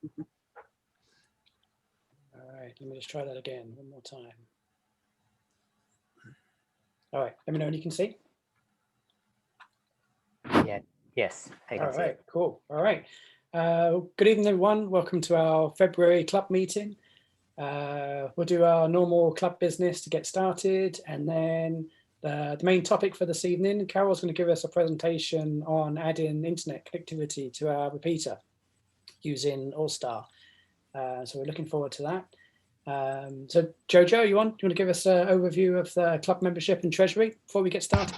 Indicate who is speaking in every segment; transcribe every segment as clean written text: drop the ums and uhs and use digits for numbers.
Speaker 1: All right, let me just try that again one more time. All right, let me know when you can see.
Speaker 2: Yeah. Yes, I can see it.
Speaker 1: Cool. All right. Good evening, everyone. Welcome to our February club meeting. We'll do our normal club business to get started, and then the main topic for this evening, Carol's going to give us a presentation on adding internet connectivity to our repeater using AllStar. So we're looking forward to that. So Jojo, you want to give us an overview of the club membership and treasury before we get started?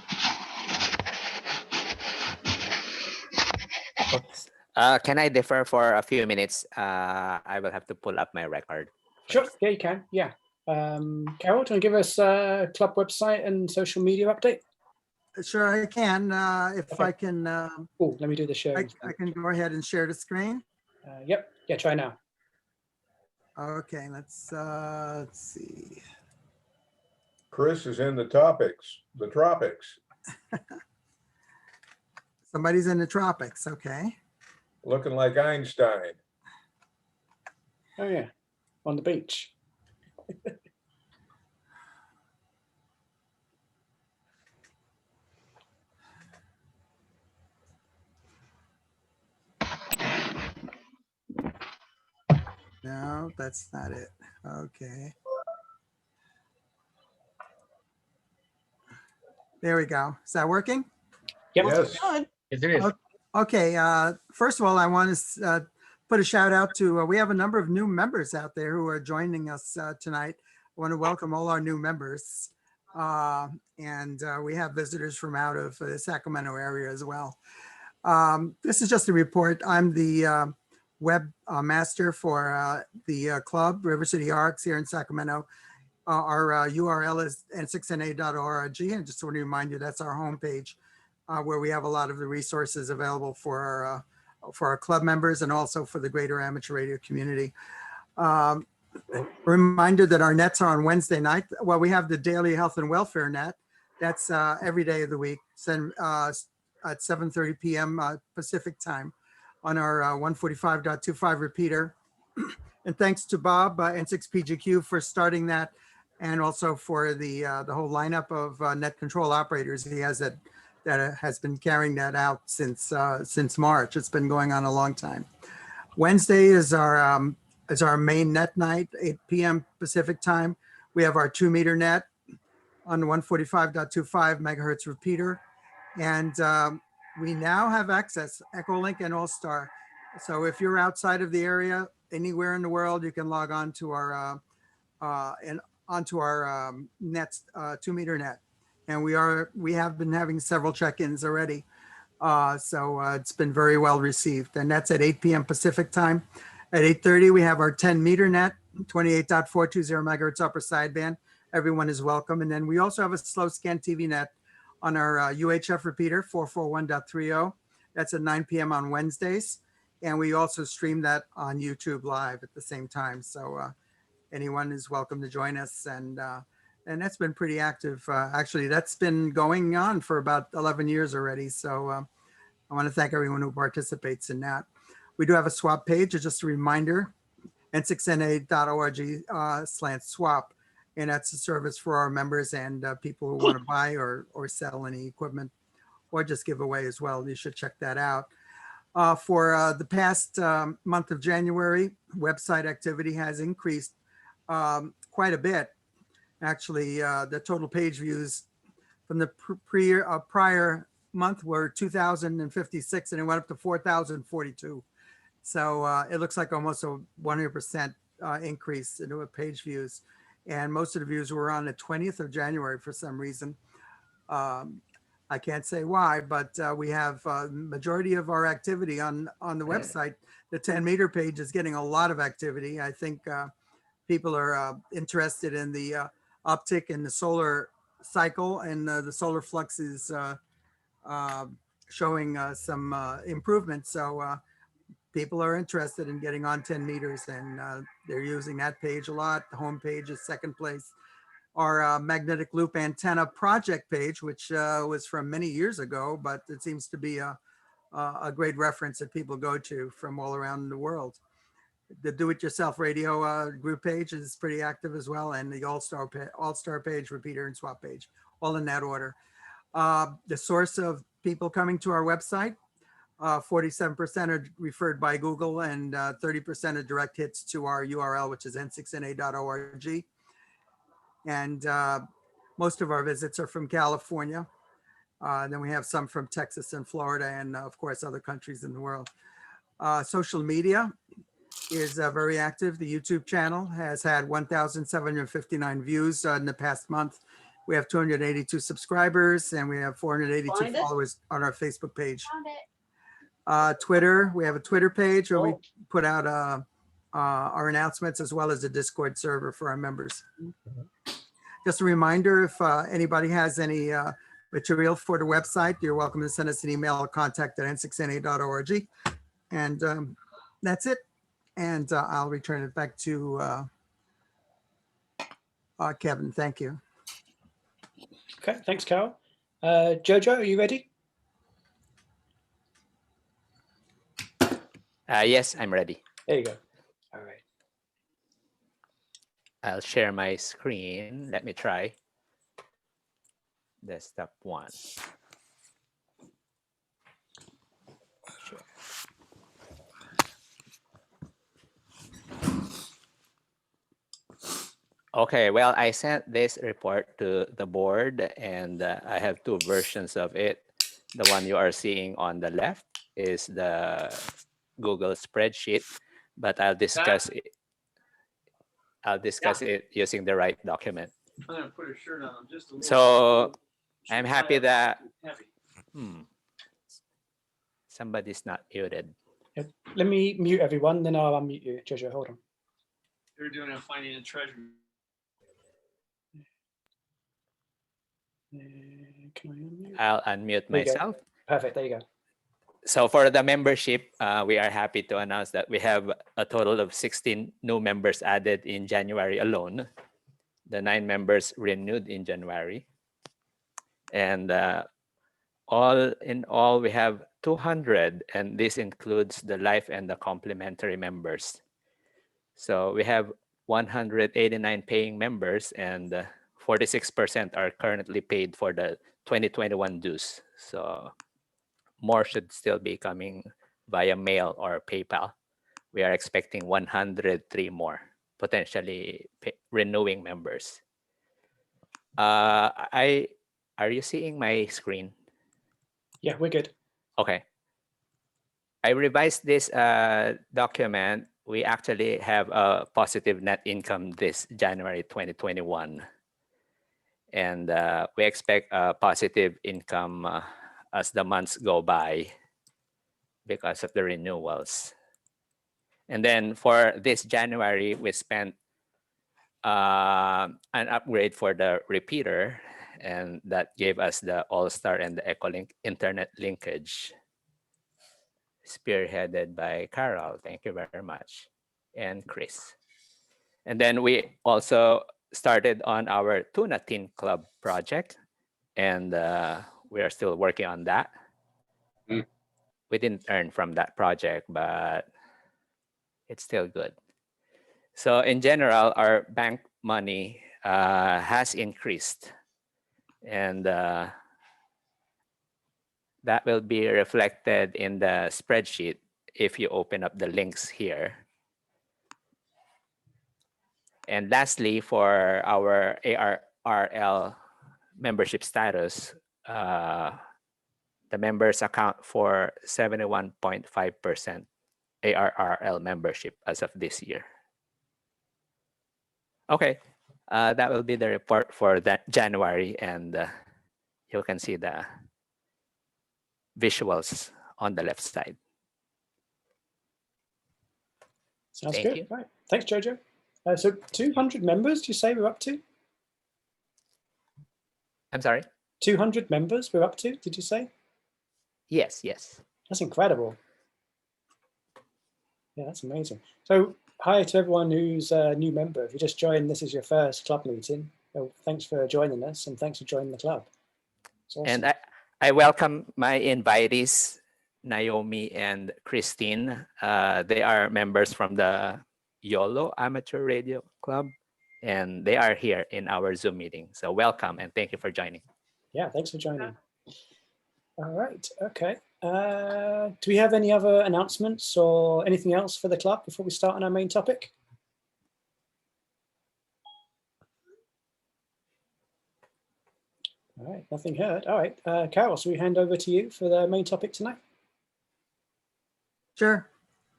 Speaker 2: Can I defer for a few minutes? I will have to pull up my record first.
Speaker 1: Sure, yeah, you can, yeah. Carol, do you want to give us a club website and social media update?
Speaker 3: Sure, I can. If
Speaker 1: Okay.
Speaker 3: I can,
Speaker 1: Oh, let me do the sharing.
Speaker 3: I can go ahead and share the screen.
Speaker 1: Yep, yeah, try now.
Speaker 3: Okay, let's see.
Speaker 4: Chris is in the tropics.
Speaker 3: Somebody's in the tropics, okay.
Speaker 4: Looking like Einstein.
Speaker 1: Oh yeah, on the beach.
Speaker 3: No, that's not it. Okay. There we go. Is that working?
Speaker 1: Yep.
Speaker 4: Yes.
Speaker 5: Yes, it is.
Speaker 3: Okay. First of all, I want to put a shout out to, we have a number of new members out there who are joining us tonight. I want to welcome all our new members. And we have visitors from out of the Sacramento area as well. This is just a report. I'm the web master for the club, River City ARCS here in Sacramento. Our URL is n6na.org. And just want to remind you, that's our homepage where we have a lot of the resources available for our club members and also for the greater amateur radio community. Reminder that our nets are on Wednesday night. Well, we have the daily health and welfare net. That's every day of the week at 7:30 p.m. Pacific time on our 145.25 repeater. And thanks to Bob N6PGQ for starting that, and also for the whole lineup of net control operators he has that has been carrying that out since March. It's been going on a long time. Wednesday is our main net night, 8 p.m. Pacific time. We have our 2-meter net on the 145.25 megahertz repeater. And we now have access, EchoLink and AllStar. So if you're outside of the area, anywhere in the world, you can log on to our nets, 2-meter net. And we have been having several check-ins already. So it's been very well received. And that's at 8 p.m. Pacific time. At 8:30, we have our 10-meter net, 28.420 megahertz upper sideband. Everyone is welcome. And then we also have a slow scan TV net on our UHF repeater, 441.30. That's at 9 p.m. on Wednesdays. And we also stream that on YouTube live at the same time. So anyone is welcome to join us. And that's been pretty active. Actually, that's been going on for about 11 years already. So I want to thank everyone who participates in that. We do have a swap page. It's just a reminder, n6na.org/swap. And that's a service for our members and people who want to buy or sell any equipment or just give away as well. You should check that out. For the past month of January, website activity has increased quite a bit. Actually, the total page views from the prior month were 2,056 and it went up to 4,042. So it looks like almost a 100% increase in page views. And most of the views were on the 20th of January for some reason. I can't say why, but we have majority of our activity on the website. The 10-meter page is getting a lot of activity. I think people are interested in the uptick in the solar cycle, and the solar flux is showing some improvement. So people are interested in getting on 10 meters, and they're using that page a lot. The home page is second place. Our magnetic loop antenna project page, which was from many years ago, but it seems to be a great reference that people go to from all around the world. The Do-It-Yourself Radio group page is pretty active as well, and the AllStar page, repeater and swap page, all in that order. The source of people coming to our website, 47% are referred by Google, and 30% are direct hits to our URL, which is n6na.org. And most of our visits are from California. Then we have some from Texas and Florida, and of course, other countries in the world. Social media is very active. The YouTube channel has had 1,759 views in the past month. We have 282 subscribers, and we have 482 followers on our Facebook page. Twitter, we have a Twitter page where we put out our announcements, as well as a Discord server for our members. Just a reminder, if anybody has any material for the website, you're welcome to send us an email or contact at n6na.org. And that's it. And I'll return it back to Kevin. Thank you.
Speaker 1: Okay, thanks, Carol. Jojo, are you ready?
Speaker 2: Yes, I'm ready.
Speaker 1: There you go. All right.
Speaker 2: I'll share my screen. Let me try. Desktop 1. Share. Okay, well, I sent this report to the board, and I have two versions of it. The one you are seeing on the left is the Google spreadsheet, but I'll discuss it. I'll discuss it using the right document.
Speaker 5: I'm gonna put a shirt on just a little.
Speaker 2: So I'm happy that somebody's not muted.
Speaker 1: Let me mute everyone, then I'll unmute you. Jojo, hold on.
Speaker 5: You're doing a finding a treasure.
Speaker 1: Can I unmute?
Speaker 2: I'll unmute
Speaker 1: There you go.
Speaker 2: myself.
Speaker 1: Perfect, there you go.
Speaker 2: So for the membership, we are happy to announce that we have a total of 16 new members added in January alone. The 9 members renewed in January. And all in all, we have 200, and this includes the life and the complementary members. So we have 189 paying members, and 46% are currently paid for the 2021 dues. So more should still be coming via mail or PayPal. We are expecting 103 more potentially renewing members. Are you seeing my screen?
Speaker 1: Yeah, we're good.
Speaker 2: Okay. I revised this document. We actually have a positive net income this January 2021. And we expect a positive income as the months go by because of the renewals. And then for this January, we spent an upgrade for the repeater, and that gave us the AllStar and the EchoLink internet linkage, spearheaded by Carol. Thank you very much. And Chris. And then we also started on our Tuna Tin Club project, and we are still working on that. We didn't earn from that project, but it's still good. So in general, our bank money has increased, and that will be reflected in the spreadsheet if you open up the links here. And lastly, for our ARRL membership status, the members account for 71.5% ARRL membership as of this year. Okay, that will be the report for that January, and you can see the visuals on the left side.
Speaker 1: Sounds
Speaker 2: Thank
Speaker 1: good.
Speaker 2: you.
Speaker 1: Right. Thanks, Jojo. So 200 members, do you say we're up to?
Speaker 2: I'm sorry?
Speaker 1: 200 members we're up to, did you say?
Speaker 2: Yes, yes.
Speaker 1: That's incredible. Yeah, that's amazing. So hi to everyone who's a new member. If you just joined, this is your first club meeting. So thanks for joining us, and thanks for joining the club. It's awesome.
Speaker 2: And I welcome my invitees, Naomi and Christine. They are members from the YOLO Amateur Radio Club, and they are here in our Zoom meeting. So welcome and thank you for joining.
Speaker 1: Yeah, thanks for joining. All right, okay. Do we have any other announcements or anything else for the club before we start on our main topic? All right, nothing heard. All right, Carol, so we hand over to you for the main topic tonight.
Speaker 3: Sure.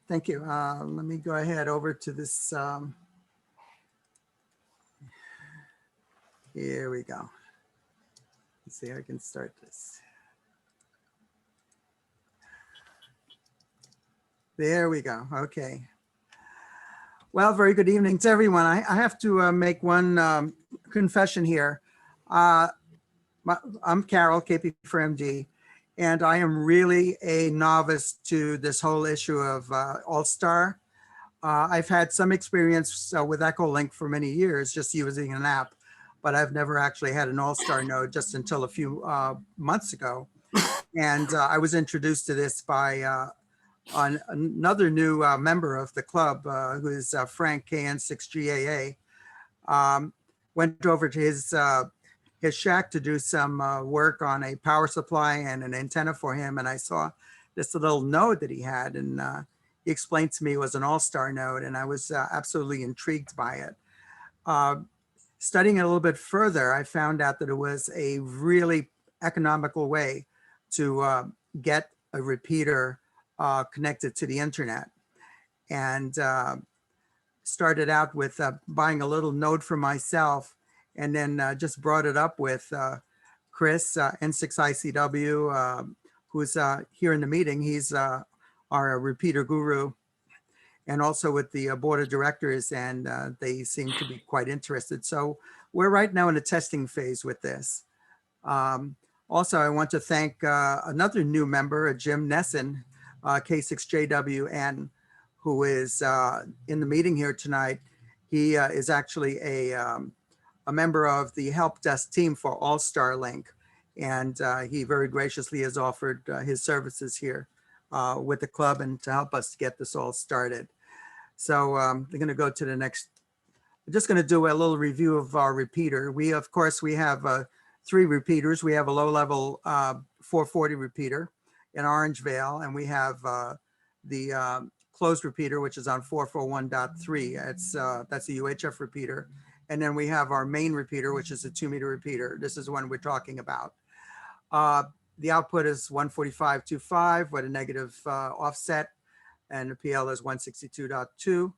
Speaker 3: Thank you. Let me go ahead over to this. Here we go. Let's see, I can start this. There we go. Okay. Well, very good evening to everyone. I have to make one confession here. I'm Carol, KP4MD, and I am really a novice to this whole issue of AllStar. I've had some experience with EchoLink for many years, just using an app, but I've never actually had an AllStar node just until a few months ago. And I was introduced to this by another new member of the club, who is Frank, N6NA. Went over to his shack to do some work on a power supply and an antenna for him. And I saw this little node that he had, and he explained to me it was an AllStar node, and I was absolutely intrigued by it. Studying it a little bit further, I found out that it was a really economical way to get a repeater connected to the internet. And started out with buying a little node for myself, and then just brought it up with Chris, N6ICW, who's here in the meeting. He's our repeater guru, and also with the board of directors, and they seem to be quite interested. So we're right now in a testing phase with this. Also, I want to thank another new member, Jim Nesson, K6JWN, who is in the meeting here tonight. He is actually a member of the help desk team for AllStar Link, and he very graciously has offered his services here with the club and to help us get this all started. So we're going to go to the next. We're just going to do a little review of our repeater. We, of course, we have 3 repeaters. We have a low-level 440 repeater in Orangevale, and we have the closed repeater, which is on 441.3. That's a UHF repeater. And then we have our main repeater, which is a 2-meter repeater. This is the one we're talking about. The output is 145.25 with a negative offset, and the PL is 162.2.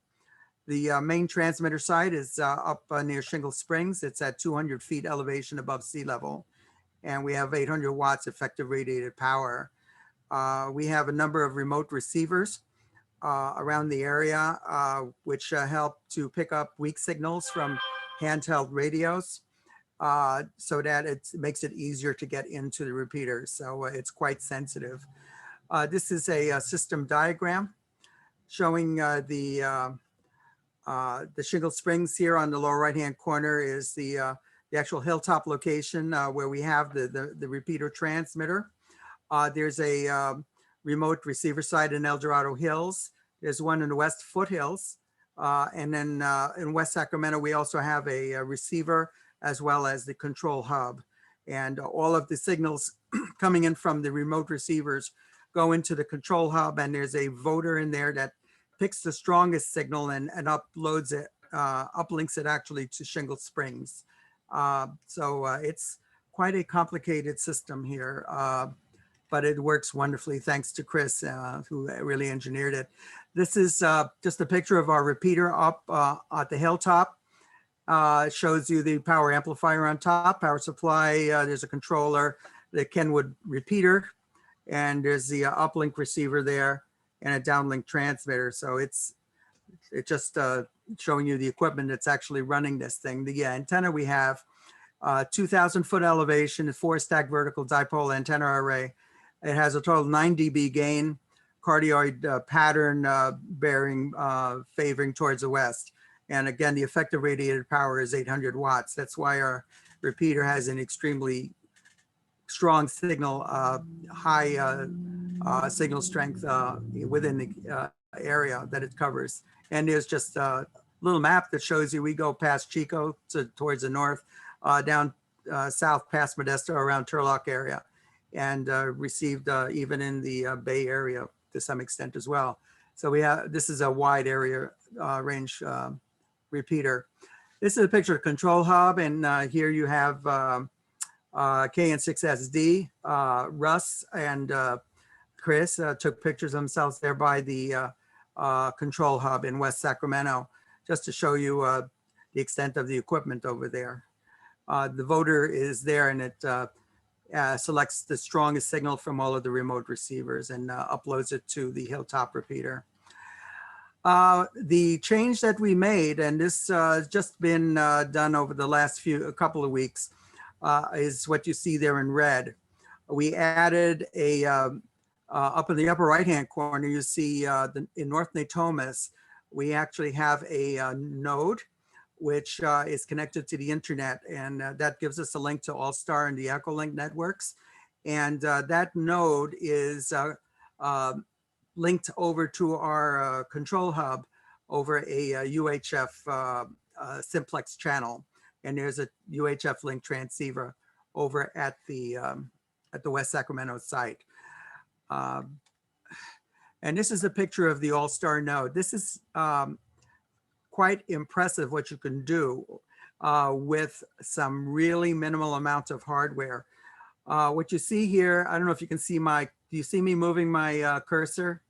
Speaker 3: The main transmitter site is up near Shingle Springs. It's at 200 feet elevation above sea level. And we have 800 watts effective radiated power. We have a number of remote receivers around the area, which help to pick up weak signals from handheld radios, so that it makes it easier to get into the repeater. So it's quite sensitive. This is a system diagram showing the Shingle Springs. Here on the lower right-hand corner is the actual hilltop location where we have the repeater transmitter. There's a remote receiver site in El Dorado Hills. There's one in the West Foothills. And then in West Sacramento, we also have a receiver as well as the control hub. And all of the signals coming in from the remote receivers go into the control hub, and there's a voter in there that picks the strongest signal and uploads it, uplinks it actually to Shingle Springs. So it's quite a complicated system here, but it works wonderfully thanks to Chris, who really engineered it. This is just a picture of our repeater up at the hilltop. It shows you the power amplifier on top, power supply. There's a controller, the Kenwood repeater, and there's the uplink receiver there and a downlink transmitter. So it's just showing you the equipment that's actually running this thing. The antenna we have, 2,000 foot elevation, 4-stack vertical dipole antenna array. It has a total 9 dB gain, cardioid pattern bearing, favoring towards the west. And again, the effective radiated power is 800 watts. That's why our repeater has an extremely strong signal, high signal strength within the area that it covers. And there's just a little map that shows you, we go past Chico towards the north, down south past Modesto around Turlock area, and received even in the Bay Area to some extent as well. So this is a wide area range repeater. This is a picture of control hub, and here you have KN6SD. Russ and Chris took pictures of themselves there by the control hub in West Sacramento, just to show you the extent of the equipment over there. The voter is there, and it selects the strongest signal from all of the remote receivers and uploads it to the Hilltop repeater. The change that we made, and this has just been done over the last couple of weeks, is what you see there in red. We added a, up in the upper right-hand corner, you see in North Natomas, we actually have a node which is connected to the internet, and that gives us a link to AllStar and the EchoLink networks. And that node is linked over to our control hub over a UHF simplex channel. And there's a UHF link transceiver over at the West Sacramento site. And this is a picture of the AllStar node. This is quite impressive what you can do with some really minimal amount of hardware. What you see here, I don't know if you can see do you see me moving my cursor?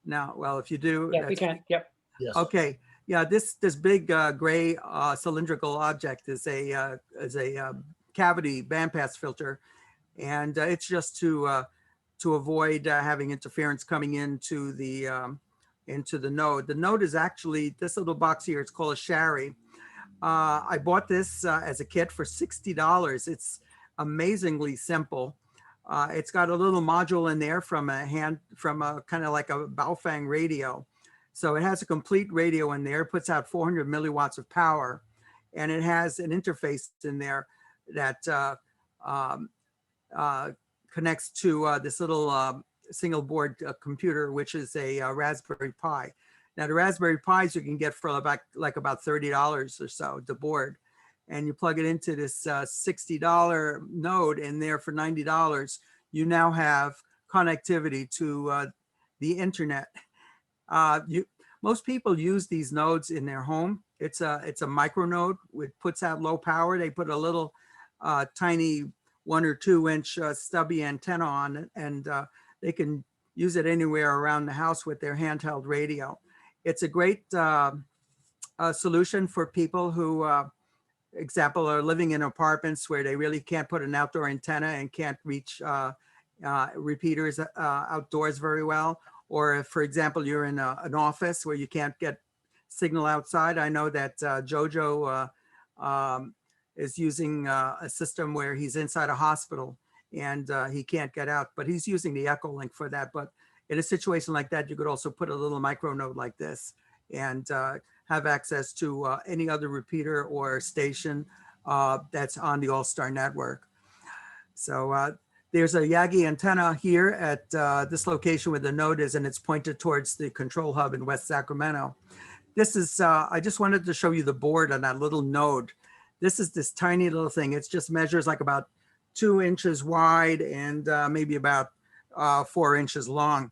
Speaker 3: No, well, if you do.
Speaker 1: Yeah, we can, yep.
Speaker 6: Yes.
Speaker 3: Okay, yeah, this big gray cylindrical object is a cavity bandpass filter, and it's just to avoid having interference coming into the node. The node is actually this little box here. It's called a Shari. I bought this as a kit for $60. It's amazingly simple. It's got a little module in there from a kind of like a Baofeng radio. So it has a complete radio in there, puts out 400 milliwatts of power, and it has an interface in there that connects to this little single board computer, which is a Raspberry Pi. Now the Raspberry Pis you can get for about $30 or so, the board. And you plug it into this $60 node in there for $90. You now have connectivity to the internet. Most people use these nodes in their home. It's a micro node. It puts out low power. They put a little tiny 1 or 2 inch stubby antenna on it, and they can use it anywhere around the house with their handheld radio. It's a great solution for people who, example, are living in apartments where they really can't put an outdoor antenna and can't reach repeaters outdoors very well. Or if, for example, you're in an office where you can't get signal outside. I know that Jojo is using a system where he's inside a hospital and he can't get out, but he's using the EchoLink for that. But in a situation like that, you could also put a little micro node like this and have access to any other repeater or station that's on the AllStar network. So there's a Yagi antenna here at this location where the node is, and it's pointed towards the control hub in West Sacramento. This is, I just wanted to show you the board on that little node. This is this tiny little thing. It just measures like about 2 inches wide and maybe about 4 inches long.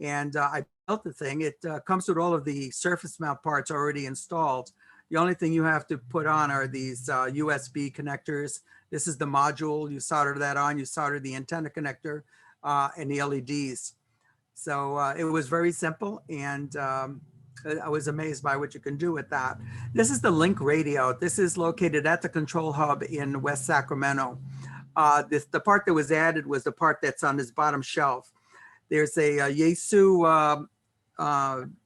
Speaker 3: And I built the thing. It comes with all of the surface mount parts already installed. The only thing you have to put on are these USB connectors. This is the module. You solder that on. You solder the antenna connector and the LEDs. So it was very simple, and I was amazed by what you can do with that. This is the Link radio. This is located at the control hub in West Sacramento. The part that was added was the part that's on this bottom shelf. There's a Yaesu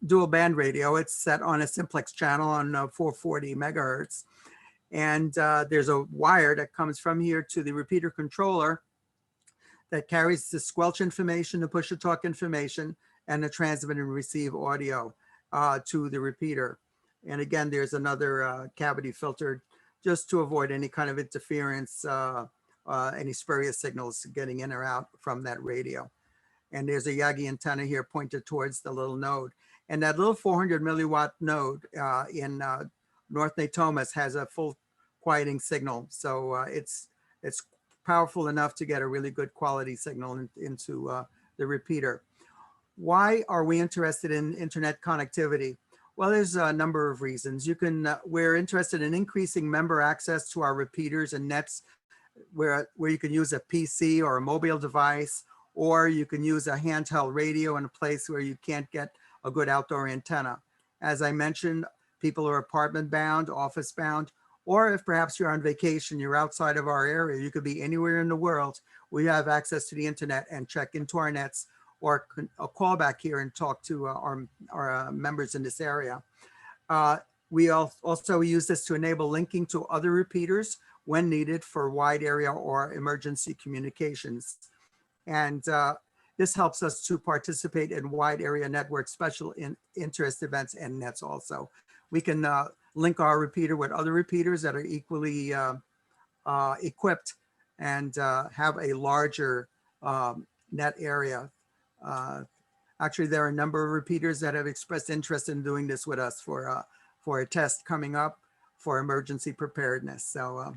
Speaker 3: dual band radio. It's set on a simplex channel on 440 megahertz. And there's a wire that comes from here to the repeater controller that carries the squelch information, the push to talk information, and the transmit and receive audio to the repeater. And again, there's another cavity filter just to avoid any kind of interference, any spurious signals getting in or out from that radio. And there's a Yagi antenna here pointed towards the little node. And that little 400 milliwatt node in North Natomas has a full quieting signal. So it's powerful enough to get a really good quality signal into the repeater. Why are we interested in internet connectivity? Well, there's a number of reasons. We're interested in increasing member access to our repeaters and nets where you can use a PC or a mobile device, or you can use a handheld radio in a place where you can't get a good outdoor antenna. As I mentioned, people are apartment bound, office bound, or if perhaps you're on vacation, you're outside of our area, you could be anywhere in the world. We have access to the internet and check into our nets, or a call back here and talk to our members in this area. We also use this to enable linking to other repeaters when needed for wide area or emergency communications. And this helps us to participate in wide area network special interest events and nets also. We can link our repeater with other repeaters that are equally equipped and have a larger net area. Actually, there are a number of repeaters that have expressed interest in doing this with us for a test coming up for emergency preparedness. So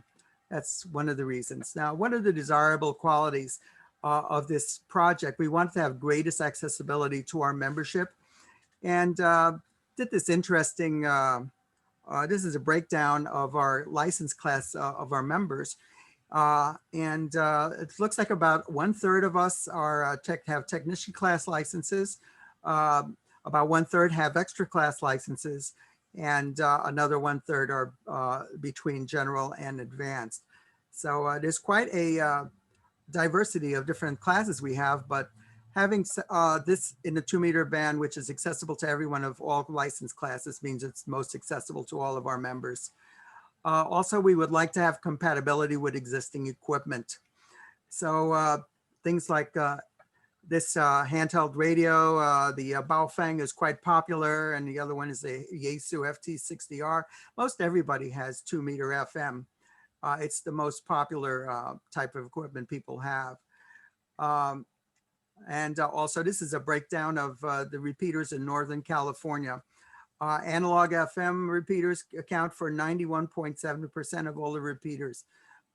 Speaker 3: that's one of the reasons. Now, what are the desirable qualities of this project? We want to have greatest accessibility to our membership, and did this interesting, this is a breakdown of our license class of our members. It looks like about 1/3 of us are have technician class licenses. About 1/3 have extra class licenses, and another 1/3 are between general and advanced. So there's quite a diversity of different classes we have, but having this in the 2-meter band, which is accessible to everyone of all license classes, means it's most accessible to all of our members. Also, we would like to have compatibility with existing equipment. So things like this handheld radio, the Baofeng is quite popular, and the other one is the Yaesu FT60R. Most everybody has 2-meter FM. It's the most popular type of equipment people have. Also, this is a breakdown of the repeaters in Northern California. Analog FM repeaters account for 91.7% of all the repeaters.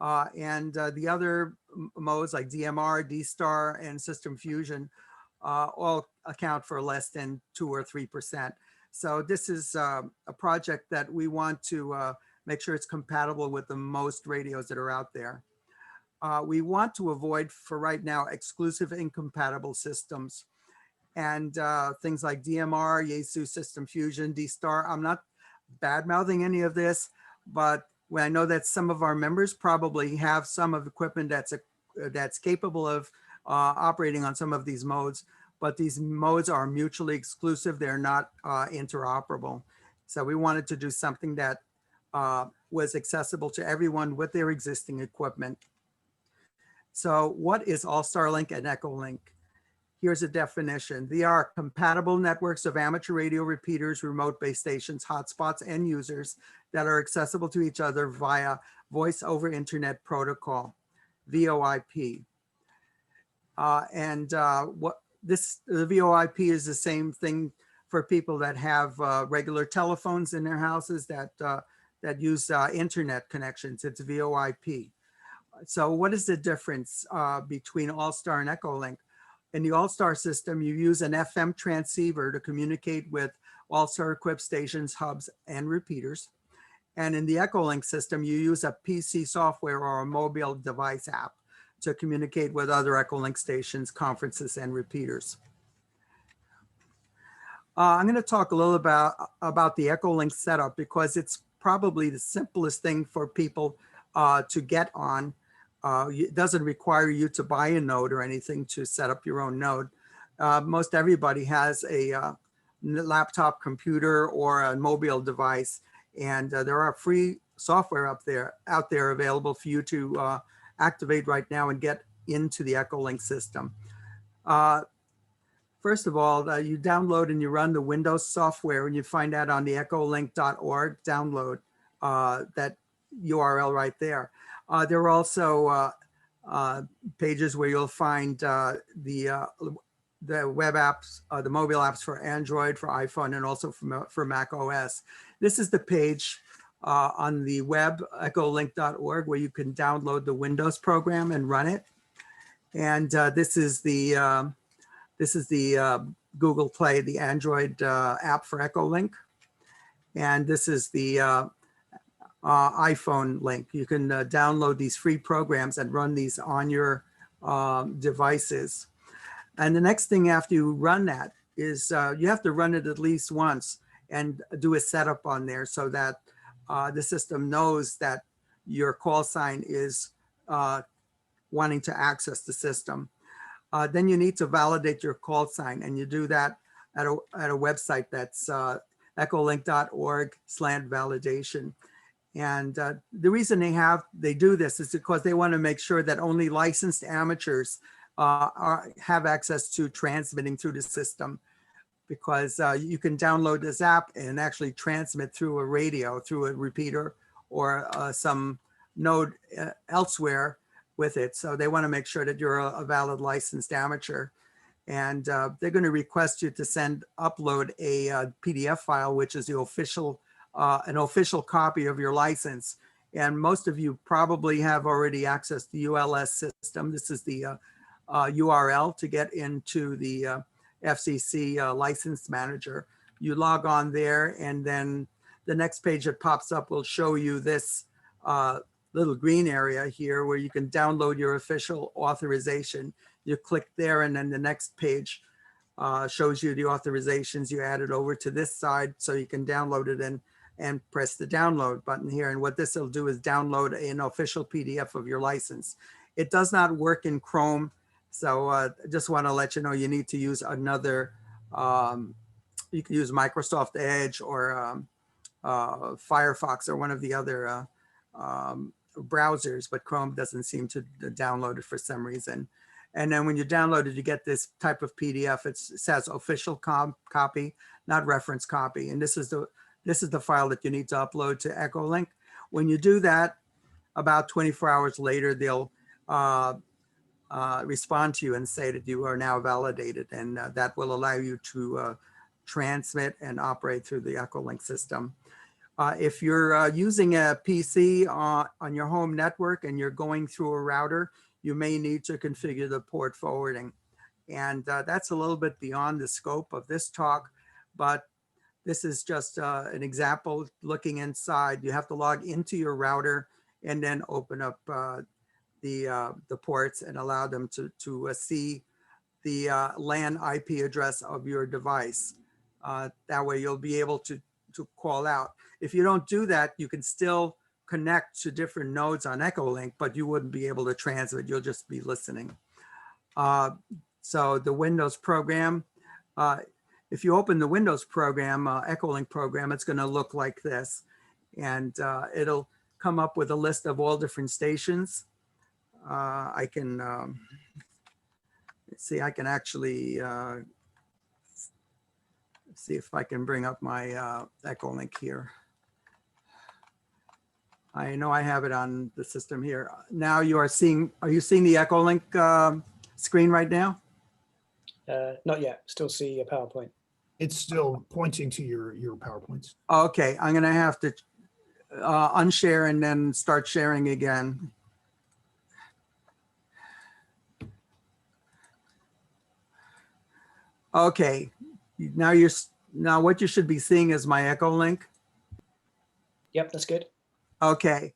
Speaker 3: The other modes like DMR, D-Star, and System Fusion all account for less than 2 or 3%. So this is a project that we want to make sure it's compatible with the most radios that are out there. We want to avoid, for right now, exclusive incompatible systems. And things like DMR, Yaesu, System Fusion, D-Star. I'm not bad-mouthing any of this, but when I know that some of our members probably have some of equipment that's capable of operating on some of these modes, but these modes are mutually exclusive. They're not interoperable. So we wanted to do something that was accessible to everyone with their existing equipment. So what is AllStar Link and EchoLink? Here's a definition. They are compatible networks of amateur radio repeaters, remote base stations, hotspots, and users that are accessible to each other via voice over internet protocol, VoIP. The VoIP is the same thing for people that have regular telephones in their houses that use internet connections. It's VoIP. So what is the difference between AllStar and EchoLink? In the AllStar system, you use an FM transceiver to communicate with AllStar equipped stations, hubs, and repeaters. And in the EchoLink system, you use a PC software or a mobile device app to communicate with other EchoLink stations, conferences, and repeaters. I'm going to talk a little about the EchoLink setup because it's probably the simplest thing for people to get on. It doesn't require you to buy a node or anything to set up your own node. Most everybody has a laptop computer or a mobile device, and there are free software out there available for you to activate right now and get into the EchoLink system. First of all, you download and you run the Windows software, and you find out on the echolink.org download that URL right there. There are also pages where you'll find the the web apps, the mobile apps for Android, for iPhone, and also for Mac OS. This is the page on the web, echolink.org, where you can download the Windows program and run it. And this is the Google Play, the Android app for EchoLink. And this is the iPhone link. You can download these free programs and run these on your devices. And the next thing after you run that is you have to run it at least once and do a setup on there so that the system knows that your call sign is wanting to access the system. Then you need to validate your call sign, and you do that at a website that's echolink.org/validation. And the reason they do this is because they want to make sure that only licensed amateurs have access to transmitting through the system, because you can download this app and actually transmit through a radio, through a repeater, or some node elsewhere with it. So they want to make sure that you're a valid licensed amateur. And they're going to request you to upload a PDF file, which is the official, an official copy of your license. And most of you probably have already accessed the ULS system. This is the URL to get into the FCC license manager. You log on there, and then the next page that pops up will show you this little green area here where you can download your official authorization. You click there, and then the next page shows you the authorizations. You add it over to this side so you can download it and press the download button here. And what this will do is download an official PDF of your license. It does not work in Chrome. So I just want to let you know you need to use another, you can use Microsoft Edge or Firefox or one of the other browsers, but Chrome doesn't seem to download it for some reason. And then when you download it, you get this type of PDF. It says official copy, not reference copy. And this is the file that you need to upload to EchoLink. When you do that, about 24 hours later, they'll respond to you and say that you are now validated, and that will allow you to transmit and operate through the EchoLink system. If you're using a PC on your home network and you're going through a router, you may need to configure the port forwarding. And that's a little bit beyond the scope of this talk, but this is just an example looking inside. You have to log into your router and then open up the ports and allow them to see the LAN IP address of your device. That way you'll be able to call out. If you don't do that, you can still connect to different nodes on EchoLink, but you wouldn't be able to transmit. You'll just be listening. So the Windows program, if you open the Windows program, EchoLink program, it's going to look like this. And it'll come up with a list of all different stations. I can, let's see, I can actually see if I can bring up my EchoLink here. I know I have it on the system here. Now you are seeing the EchoLink screen right now?
Speaker 1: Not yet, still see your PowerPoint.
Speaker 6: It's still pointing to your PowerPoints.
Speaker 3: Okay, I'm gonna have to unshare and then start sharing again. Okay, now what you should be seeing is my EchoLink.
Speaker 1: Yep, that's good.
Speaker 3: Okay,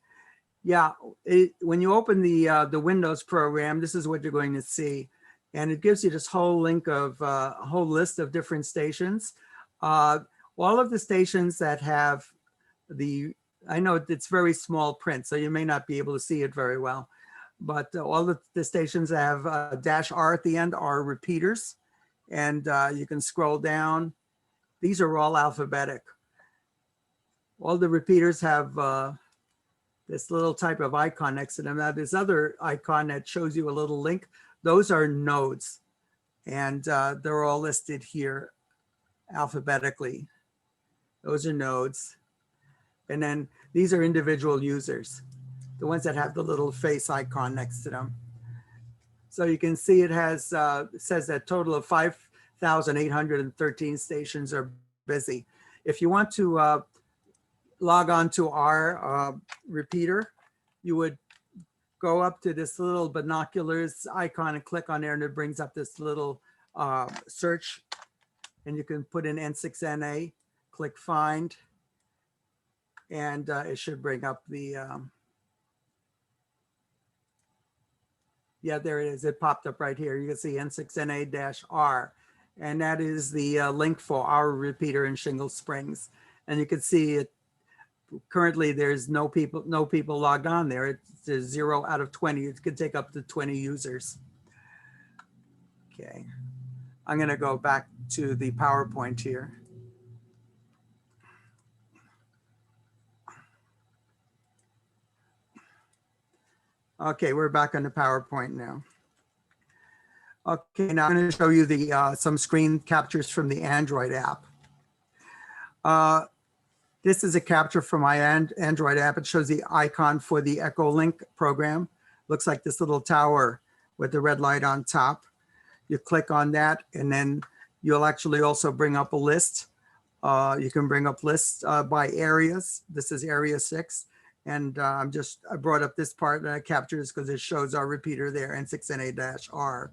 Speaker 3: yeah, when you open the Windows program, this is what you're going to see. And it gives you this whole link of a whole list of different stations. All of the stations that have I know it's very small print, so you may not be able to see it very well, but all of the stations that have -R at the end are repeaters. And you can scroll down. These are all alphabetic. All the repeaters have this little type of icon next to them. Now this other icon that shows you a little link, those are nodes. And they're all listed here alphabetically. Those are nodes. And then these are individual users, the ones that have the little face icon next to them. So you can see it has says that total of 5,813 stations are busy. If you want to log on to our repeater, you would go up to this little binoculars icon and click on there, and it brings up this little search, and you can put in N6NA, click find, and it should bring up the yeah, there it is. It popped up right here. You can see N6NA-R, and that is the link for our repeater in Shingle Springs. And you can see it currently. There's no people logged on there. There's 0 out of 20. It could take up to 20 users. Okay, I'm going to go back to the PowerPoint here. Okay, we're back on the PowerPoint now. Okay, now I'm going to show you the some screen captures from the Android app. This is a capture from my Android app. It shows the icon for the EchoLink program. Looks like this little tower with the red light on top. You click on that, and then you'll actually also bring up a list. You can bring up lists by areas. This is area 6. And I brought up this part that captures because it shows our repeater there, N6NA-R.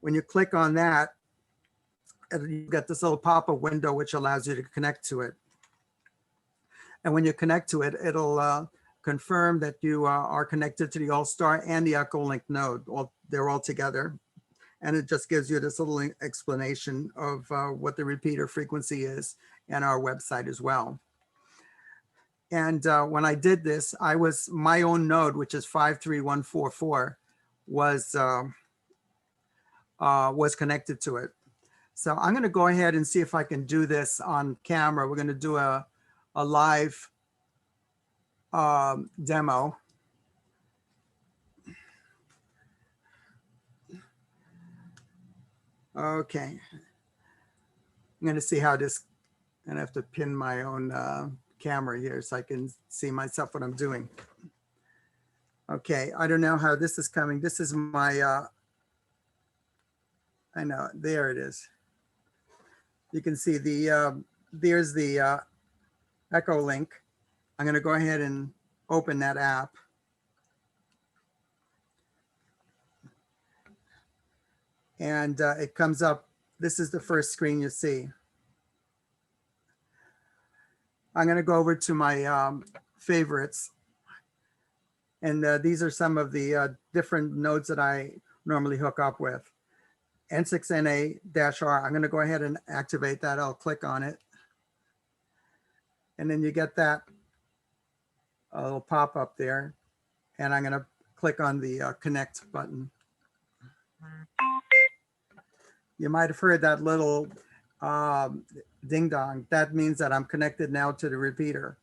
Speaker 3: When you click on that, you get this little pop-up window which allows you to connect to it. And when you connect to it, it'll confirm that you are connected to the AllStar and the EchoLink node. They're all together. And it just gives you this little explanation of what the repeater frequency is and our website as well. And when I did this, my own node, which is 53144, was connected to it. So I'm going to go ahead and see if I can do this on camera. We're going to do a live demo. Okay. I'm going to see how this, I'm going to have to pin my own camera here so I can see myself what I'm doing. Okay, I don't know how this is coming. This is my, I know, there it is. You can see there's the EchoLink. I'm gonna go ahead and open that app. And it comes up, this is the first screen you see. I'm going to go over to my favorites. And these are some of the different nodes that I normally hook up with. N6NA-R, I'm going to go ahead and activate that. I'll click on it. And then you get that little pop up there. And I'm going to click on the connect button. You might have heard that little ding dong. That means that I'm connected now to the repeater.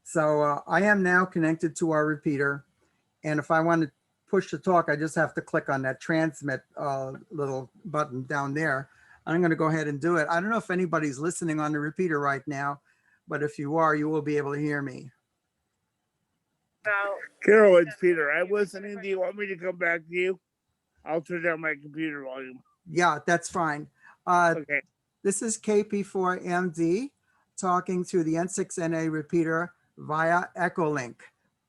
Speaker 3: So I am now connected to our repeater. And if I want to push to talk, I just have to click on that transmit little button down there. I'm going to go ahead and do it. I don't know if anybody's listening on the repeater right now, but if you are, you will be able to hear me.
Speaker 7: Carol, it's Peter. I'm listening. Do you want me to come back to you? I'll turn down my computer volume.
Speaker 3: Yeah, that's fine.
Speaker 7: Okay.
Speaker 3: This is KP4MD talking through the N6NA repeater via EchoLink.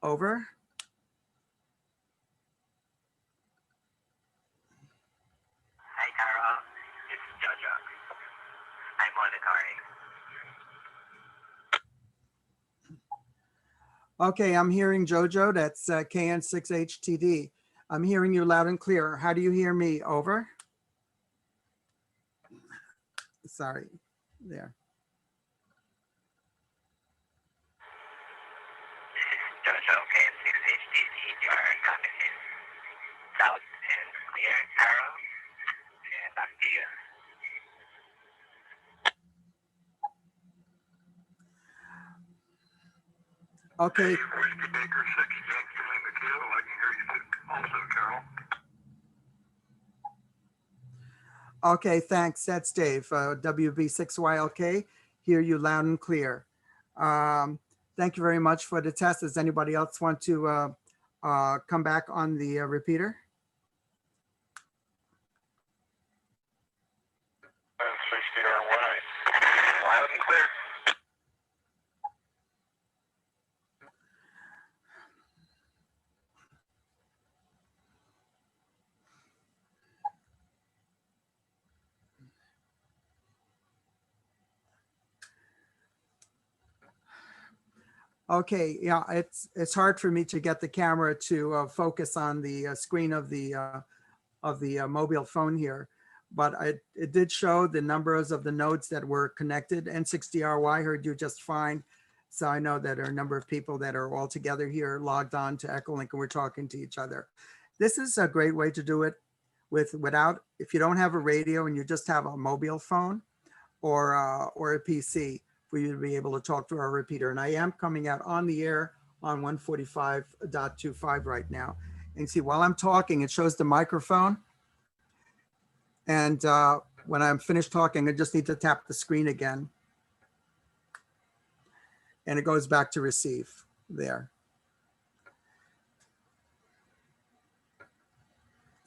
Speaker 3: Over.
Speaker 8: Hi, Carol. It's Jojo. I'm monitoring.
Speaker 3: Okay, I'm hearing Jojo. That's KN6HTD. I'm hearing you loud and clear. How do you hear me? Over. Sorry, there.
Speaker 8: This is Jojo, KN6HTD. You are coming in loud and clear, Carol. And back to you.
Speaker 3: Okay.
Speaker 9: Whiskey Baker 6, Yankee Lima Kilo. I can hear you also, Carol.
Speaker 3: Okay, thanks. That's Dave, WB6YLK. Hear you loud and clear. Thank you very much for the test. Does anybody else want to come back on the repeater.
Speaker 9: Loud and clear.
Speaker 3: Okay, yeah, it's hard for me to get the camera to focus on the screen of the mobile phone here, but it did show the numbers of the nodes that were connected. N6DRY heard you just fine, so I know that there are a number of people that are all together here logged on to EchoLink and we're talking to each other. This is a great way to do it without, if you don't have a radio and you just have a mobile phone or a PC, for you to be able to talk to our repeater. And I am coming out on the air on 145.25 right now. And see, while I'm talking, it shows the microphone. And when I'm finished talking, I just need to tap the screen again. And it goes back to receive there.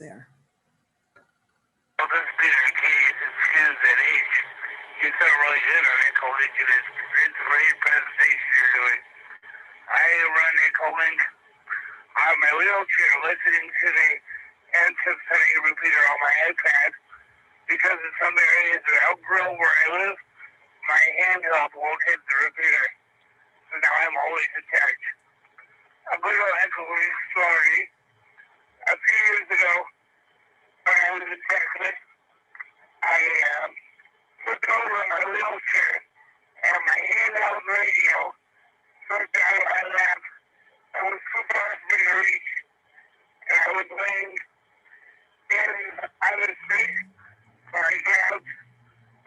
Speaker 3: There.
Speaker 9: Well, this is Peter and Keith. It's H. You sound really good on EchoLink. It's a great presentation you're doing. I run EchoLink on my wheelchair listening to the N6NA repeater on my iPad because in some areas of Elk Grove where I live, my handheld won't hit the repeater. So now I'm always attached. A little EchoLink story. A few years ago, when I was in Texas, I looked over in my wheelchair and my handheld radio slipped out of my lap. I was too far for me to reach. And I was laying in outer space where I grabbed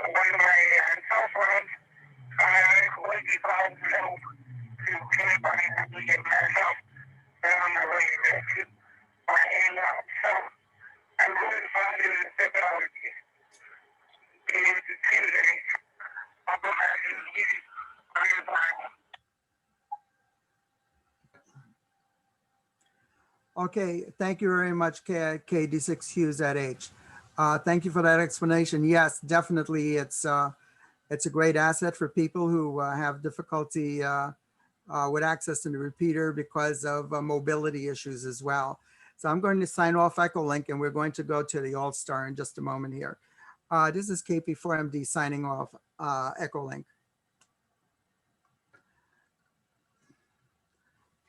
Speaker 9: one of my cell phones. I quickly called for help to anybody that would get myself and on my way to rescue my handheld. So I really found it a technology.
Speaker 3: Okay, thank you very much, KD6HughesH. Thank you for that explanation. Yes, definitely, it's a great asset for people who have difficulty with access to the repeater because of mobility issues as well. So I'm going to sign off EchoLink and we're going to go to the AllStar in just a moment here. This is KP4MD signing off EchoLink.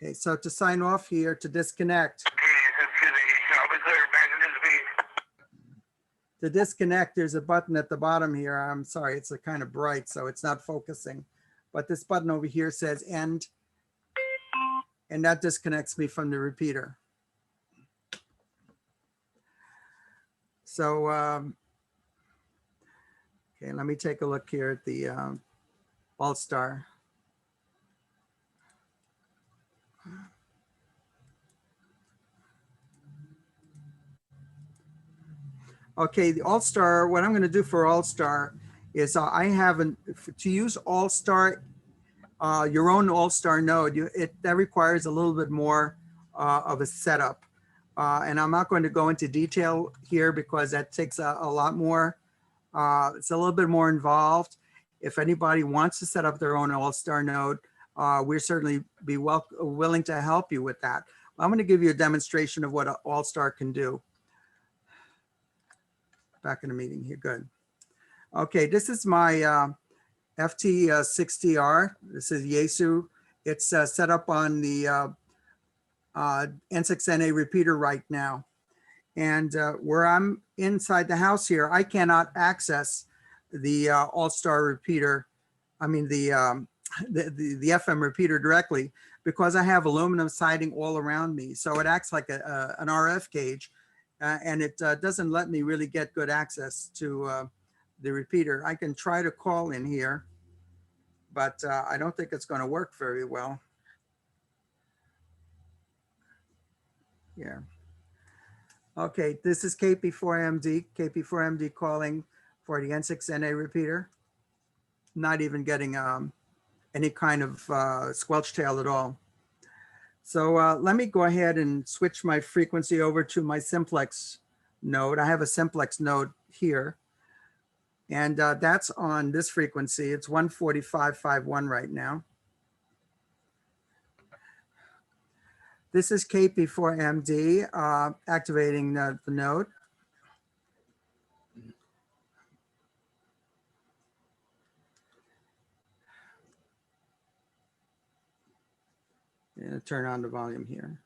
Speaker 3: Okay, so to sign off here, to disconnect. To disconnect, there's a button at the bottom here. I'm sorry, it's a kind of bright, so it's not focusing. But this button over here says end, and that disconnects me from the repeater. So, okay, let me take a look here at the AllStar. Okay, the AllStar, what I'm going to do for AllStar is I haven't, to use AllStar, your own AllStar node, that requires a little bit more of a setup. And I'm not going to go into detail here because that takes a lot more. It's a little bit more involved. If anybody wants to set up their own AllStar node, we'll certainly be willing to help you with that. I'm going to give you a demonstration of what AllStar can do. Back in the meeting here, good. Okay, this is my FT60R. This is Yaesu. It's set up on the N6NA repeater right now. And where I'm inside the house here, I cannot access the AllStar repeater. I mean the FM repeater directly because I have aluminum siding all around me. So it acts like an RF cage, and it doesn't let me really get good access to the repeater. I can try to call in here, but I don't think it's going to work very well. Yeah. Okay, this is KP4MD calling for the N6NA repeater. Not even getting any kind of squelch tail at all. So let me go ahead and switch my frequency over to my simplex node. I have a simplex node here, and that's on this frequency. It's 145.51 right now. This is KP4MD activating the node. And turn on the volume here.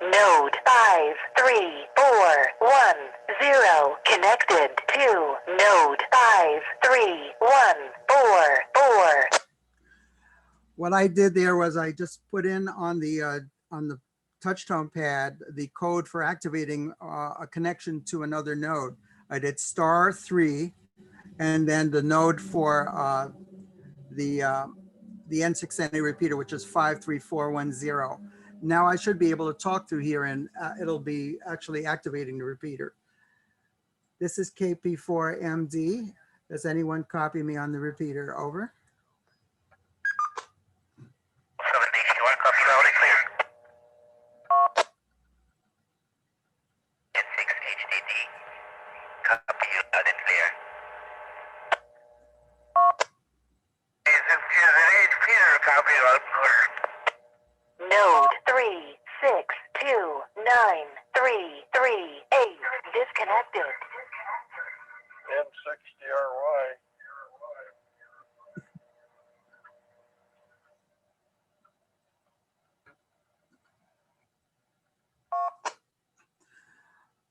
Speaker 8: Node 53410 connected to node 53144.
Speaker 3: What I did there was I just put in on the touch tone pad the code for activating a connection to another node. I did *3 and then the node for the N6NA repeater, which is 53410. Now I should be able to talk through here and it'll be actually activating the repeater. This is KP4MD. Does anyone copy me on the repeater? Over.
Speaker 8: 781, copy loud and clear. N6HDD, copy you loud and clear. N6NA Repeater, copy loud and clear. Node 3629338 disconnected.
Speaker 9: N6DRY.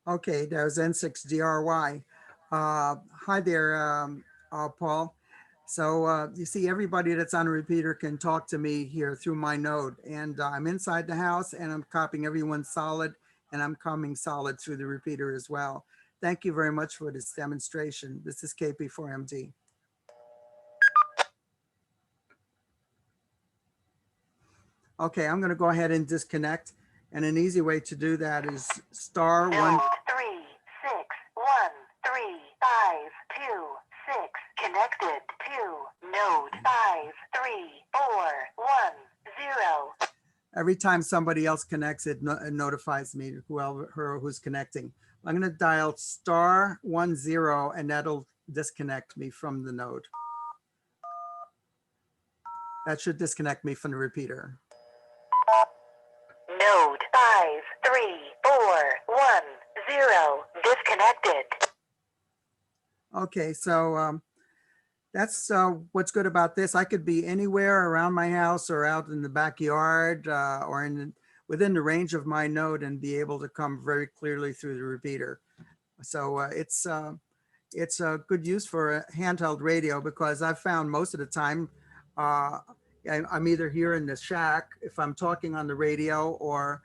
Speaker 3: Okay, that was N6DRY. Hi there, Paul. So you see everybody that's on a repeater can talk to me here through my node, and I'm inside the house and I'm copying everyone solid, and I'm coming solid through the repeater as well. Thank you very much for this demonstration. This is KP4MD. Okay, I'm going to go ahead and disconnect, and an easy way to do that is *1.
Speaker 8: Node 3613526 connected to node 53410.
Speaker 3: Every time somebody else connects, it notifies me who's connecting. I'm going to dial *10 and that'll disconnect me from the node. That should disconnect me from the repeater.
Speaker 8: Node 53410 disconnected.
Speaker 3: Okay, so that's what's good about this. I could be anywhere around my house or out in the backyard or within the range of my node and be able to come very clearly through the repeater. So it's a good use for a handheld radio, because I've found most of the time I'm either here in the shack if I'm talking on the radio, or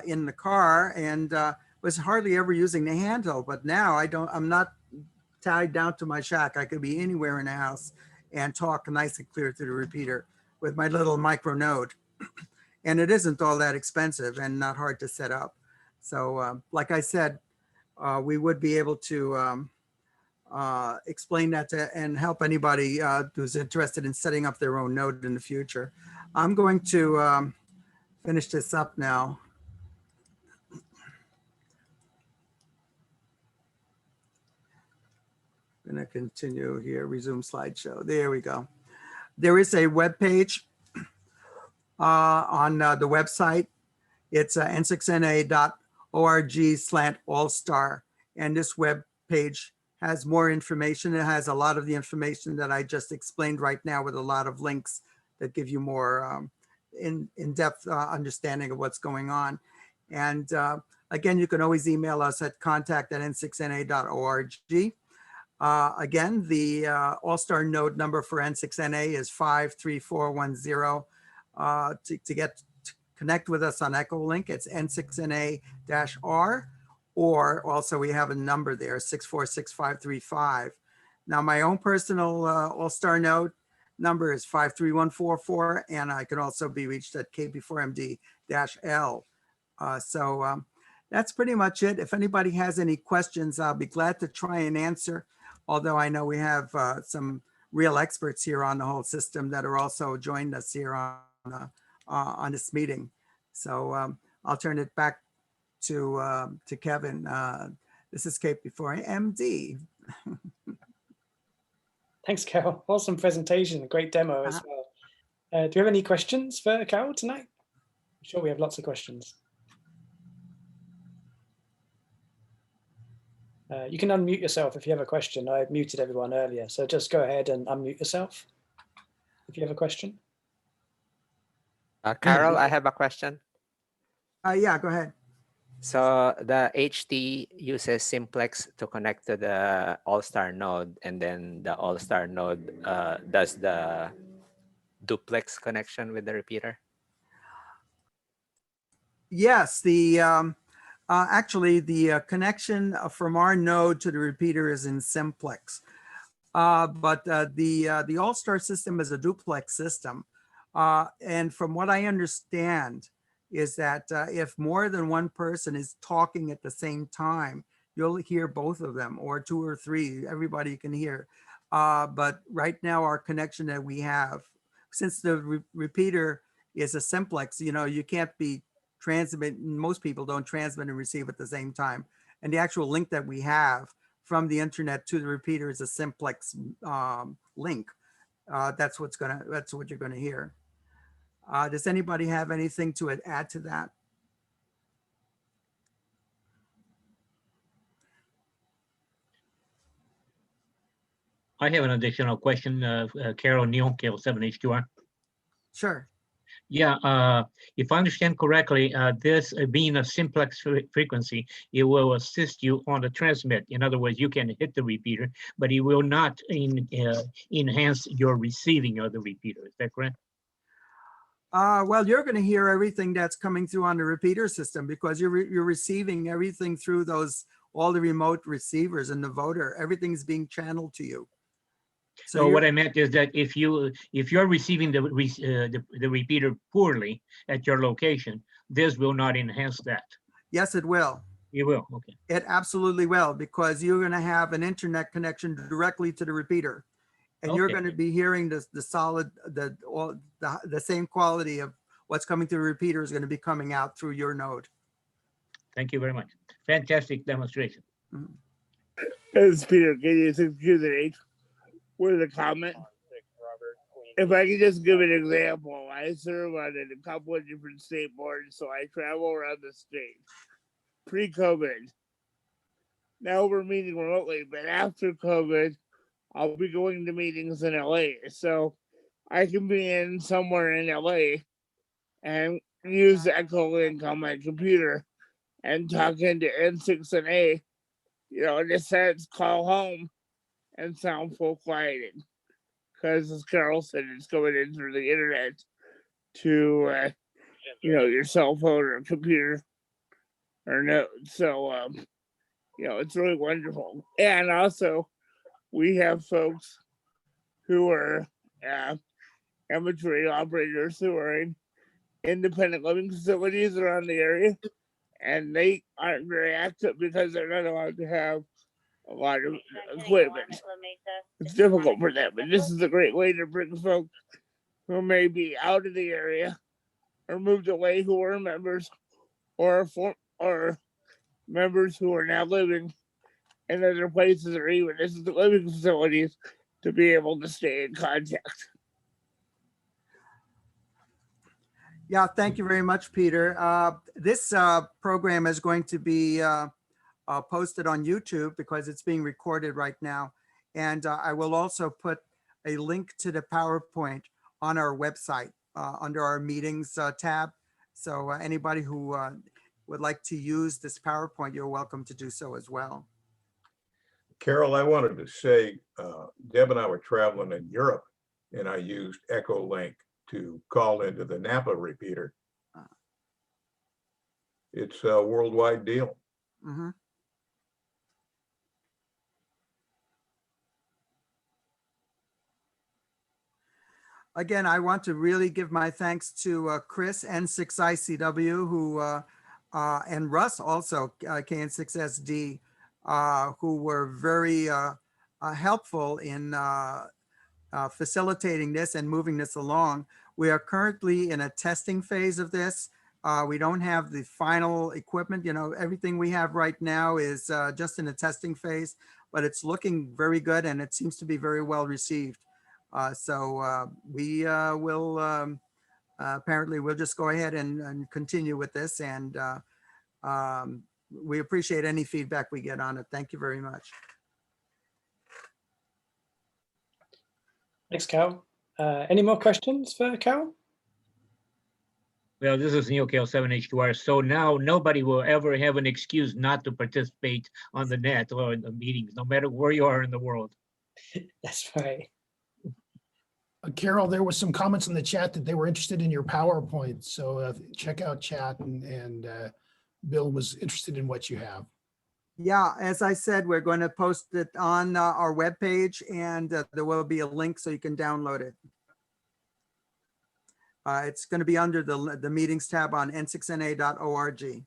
Speaker 3: in the car, and was hardly ever using the handheld. But now I'm not tied down to my shack. I could be anywhere in the house and talk nice and clear through the repeater with my little micro node. And it isn't all that expensive and not hard to set up. So like I said, we would be able to explain that and help anybody who's interested in setting up their own node in the future. I'm going to finish this up now. I'm going to continue here, resume slideshow. There we go. There is a web page on the website. It's n6na.org/allstar. And this web page has more information. It has a lot of the information that I just explained right now, with a lot of links that give you more in-depth understanding of what's going on. And again, you can always email us at contact@n6na.org. Again, the AllStar node number for N6NA is 53410. To connect with us on EchoLink, it's N6NA-R, or also we have a number there, 646-535. Now, my own personal AllStar node number is 53144, and I can also be reached at KP4MD-L. That's pretty much it. If anybody has any questions, I'll be glad to try and answer. Although I know we have some real experts here on the whole system that are also joined us here on this meeting. So I'll turn it back to Kevin. This is KP4MD.
Speaker 1: Thanks, Carol. Awesome presentation, a great demo as well. Do you have any questions for Carol tonight? I'm sure we have lots of questions. You can unmute yourself if you have a question. I muted everyone earlier, so just go ahead and unmute yourself if you have a question.
Speaker 2: Carol, I have a question.
Speaker 3: Yeah, go ahead.
Speaker 2: So the HT uses simplex to connect to the AllStar node, and then the AllStar node does the duplex connection with the repeater?
Speaker 3: Yes, actually the connection from our node to the repeater is in simplex. But the AllStar system is a duplex system. And from what I understand is that if more than one person is talking at the same time, you'll hear both of them, or two or three, everybody can hear. But right now our connection that we have, since the repeater is a simplex, you can't be transmit, most people don't transmit and receive at the same time. And the actual link that we have from the internet to the repeater is a simplex link. That's what you're going to hear. Does anybody have anything to add to that?
Speaker 10: I have an additional question, Carol Neal, KL7HQR.
Speaker 3: Sure.
Speaker 10: Yeah, if I understand correctly, this being a simplex frequency, it will assist you on the transmit. In other words, you can hit the repeater, but it will not enhance your receiving of the repeater. Is that correct?
Speaker 3: Well, you're going to hear everything that's coming through on the repeater system, because you're receiving everything through all the remote receivers and the voter. Everything's being channeled to you.
Speaker 10: So what I meant is that if you're receiving the repeater poorly at your location, this will not enhance that.
Speaker 3: Yes, it will.
Speaker 10: It will. Okay.
Speaker 3: It absolutely will, because you're going to have an internet connection directly to the repeater, and you're going to be hearing the same quality of what's coming through the repeater is going to be coming out through your node.
Speaker 10: Thank you very much. Fantastic demonstration.
Speaker 3: Mm-hmm.
Speaker 7: It's Peter, can you excuse me with a comment? If I could just give an example, I serve on a couple of different state boards, so I travel around the state. Pre-COVID, now we're meeting remotely, but after COVID, I'll be going to meetings in LA. So I can be in somewhere in LA and use the EchoLink on my computer and talk into N6NA, in a sense, call home and sound full quieted. Because as Carol said, it's going in through the internet to, your cell phone or computer or node. So, it's really wonderful. And also, we have folks who are amateur operators who are in independent living facilities around the area, and they aren't very active because they're not allowed to have a lot of equipment. It's difficult for them, but this is a great way to bring folks who may be out of the area or moved away who are members, or members who are now living in other places or even assisted living facilities to be able to stay in contact.
Speaker 3: Yeah, thank you very much, Peter. This program is going to be posted on YouTube because it's being recorded right now. And I will also put a link to the PowerPoint on our website under our meetings tab. So anybody who would like to use this PowerPoint, you're welcome to do so as well.
Speaker 4: Carol, I wanted to say, Deb and I were traveling in Europe, and I used EchoLink to call into the Napa repeater. It's a worldwide deal.
Speaker 3: Mm-hmm. Again, I want to really give my thanks to Chris, N6ICW, who and Russ also, KN6SD, who were very helpful in facilitating this and moving this along. We are currently in a testing phase of this. We don't have the final equipment. You know, everything we have right now is just in a testing phase, but it's looking very good and it seems to be very well received. So we will apparently we'll just go ahead and continue with this, and we appreciate any feedback we get on it. Thank you very much.
Speaker 1: Thanks, Carol. Any more questions for Carol?
Speaker 10: Well, this is Neil KL7H2R. So now nobody will ever have an excuse not to participate on the net or in the meetings, no matter where you are in the world.
Speaker 1: That's right.
Speaker 6: Carol, there was some comments in the chat that they were interested in your PowerPoint. So check out chat, and Bill was interested in what you have.
Speaker 3: Yeah, as I said, we're going to post it on our webpage, and there will be a link so you can download it. It's going to be under the meetings tab on n6na.org.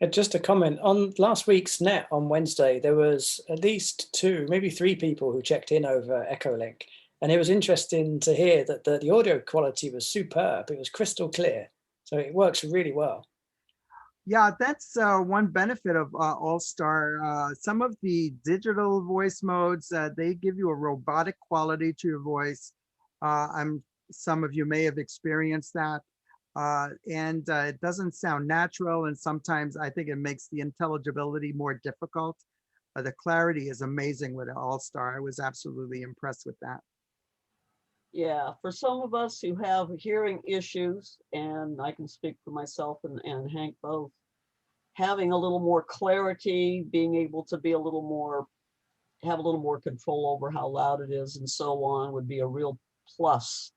Speaker 1: Just a comment on last week's net on Wednesday, there was at least 2, maybe 3 people who checked in over EchoLink. And it was interesting to hear that the audio quality was superb. It was crystal clear. So it works really well.
Speaker 3: Yeah, that's one benefit of AllStar. Some of the digital voice modes, they give you a robotic quality to your voice. Some of you may have experienced that. And it doesn't sound natural, and sometimes I think it makes the intelligibility more difficult. The clarity is amazing with AllStar. I was absolutely impressed with that.
Speaker 11: Yeah, for some of us who have hearing issues, and I can speak for myself and Hank both, having a little more clarity, being able to be a little more, have a little more control over how loud it is and so on would be a real plus.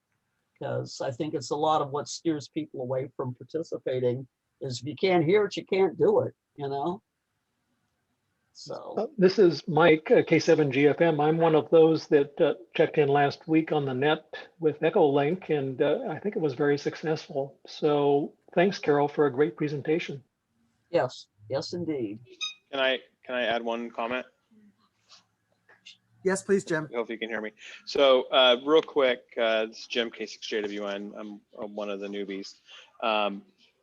Speaker 11: Because I think it's a lot of what steers people away from participating is if you can't hear it, you can't do it, you know? So
Speaker 12: this is Mike, K7GFM. I'm one of those that checked in last week on the net with EchoLink, and I think it was very successful. So thanks, Carol, for a great presentation.
Speaker 11: yes, yes, indeed.
Speaker 13: Can I add one comment?
Speaker 3: Yes, please, Jim.
Speaker 13: I hope you can hear me. So real quick, this is Jim, K6JWN. I'm one of the newbies.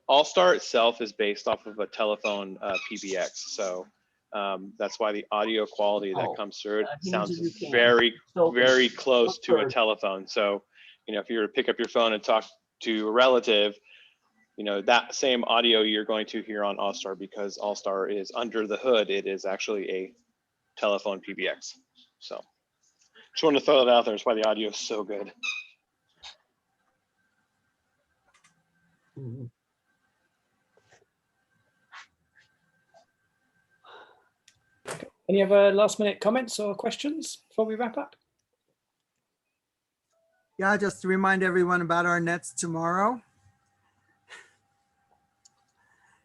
Speaker 13: AllStar itself is based off of a telephone PBX. So that's why the audio quality that comes through it sounds very, very close to a telephone. So, you know, if you were to pick up your phone and talk to a relative, you know, that same audio you're going to hear on AllStar, because AllStar is under the hood. It is actually a telephone PBX. So just wanted to throw that out there. That's why the audio is so good.
Speaker 11: Mm-hmm.
Speaker 1: Any other last minute comments or questions before we wrap up?
Speaker 3: Yeah, just to remind everyone about our nets tomorrow.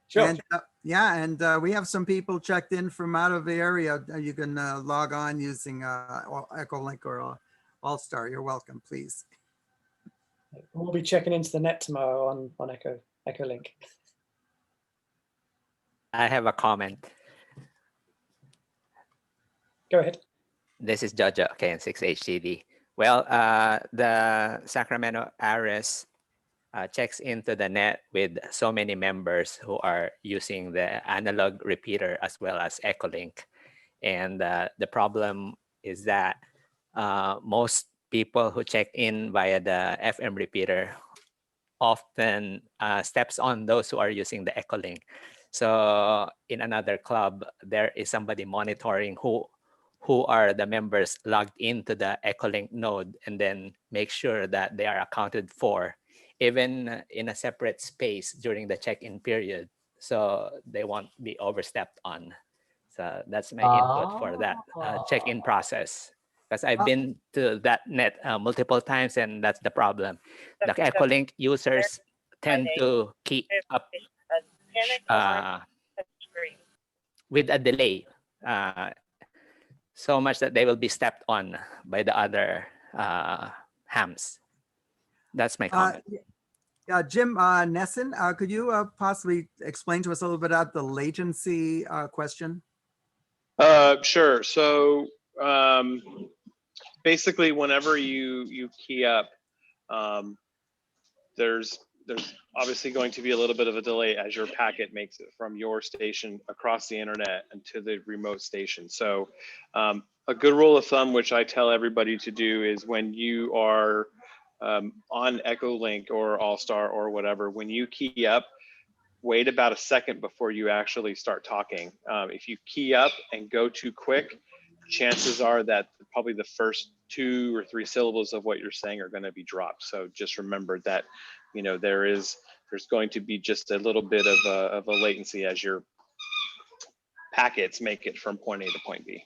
Speaker 1: Sure.
Speaker 3: And, yeah, and we have some people checked in from out of the area. You can log on using EchoLink or AllStar. You're welcome, please.
Speaker 1: We'll be checking into the net tomorrow on EchoLink.
Speaker 2: I have a comment.
Speaker 1: Go ahead.
Speaker 2: This is Jojo, KN6HTD. Well, the Sacramento ARIS checks into the net with so many members who are using the analog repeater as well as EchoLink. And the problem is that most people who check in via the FM repeater often steps on those who are using the EchoLink. So in another club, there is somebody monitoring who are the members logged into the EchoLink node, and then make sure that they are accounted for, even in a separate space during the check-in period, so they won't be overstepped on. So that's my input for that check-in process. Because I've been to that net multiple times, and that's the problem. The EchoLink users tend to keep up with a delay, so much that they will be stepped on by the other hams. That's my comment.
Speaker 3: Jim Nesson, could you possibly explain to us a little bit about the latency question?
Speaker 13: Sure. So basically, whenever you key up, there's obviously going to be a little bit of a delay as your packet makes it from your station across the internet and to the remote station. So a good rule of thumb, which I tell everybody to do, is when you are on EchoLink or AllStar or whatever, when you key up, wait about a second before you actually start talking. If you key up and go too quick, chances are that probably the first 2 or 3 syllables of what you're saying are going to be dropped. So just remember that, you know, there's going to be just a little bit of a latency as your packets make it from point A to point B.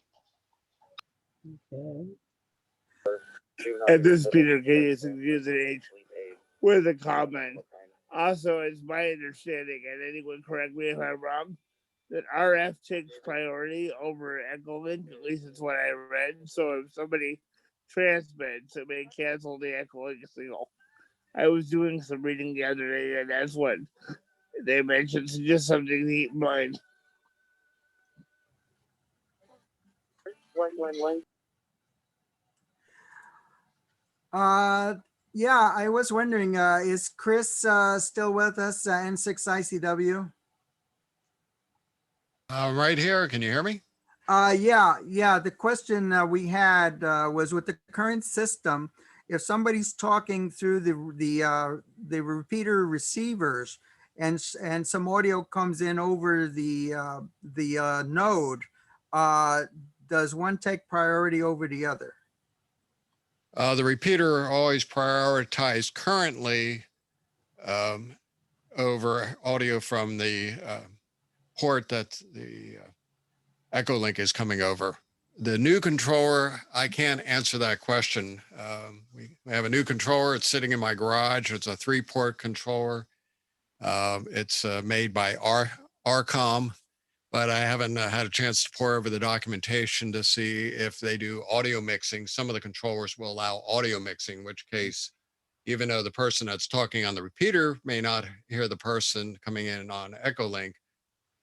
Speaker 11: Okay.
Speaker 7: And this Peter Gates is an H with a comment. Also, it's my understanding, and anyone correct me if I'm wrong, that RF takes priority over EchoLink. At least it's what I read. So if somebody transmits, it may cancel the EchoLink signal. I was doing some reading the other day, and that's what they mentioned. So just something to keep in mind.
Speaker 3: Yeah, I was wondering, is Chris still with us, N6ICW?
Speaker 14: Right here. Can you hear me?
Speaker 3: Yeah. The question we had was, with the current system, if somebody's talking through the repeater receivers and some audio comes in over the node, does one take priority over the other?
Speaker 14: The repeater always prioritized currently over audio from the port that the EchoLink is coming over. The new controller, I can't answer that question. We have a new controller. It's sitting in my garage. It's a 3-port controller. It's made by RCARCS, but I haven't had a chance to pour over the documentation to see if they do audio mixing. Some of the controllers will allow audio mixing, in which case, even though the person that's talking on the repeater may not hear the person coming in on EchoLink,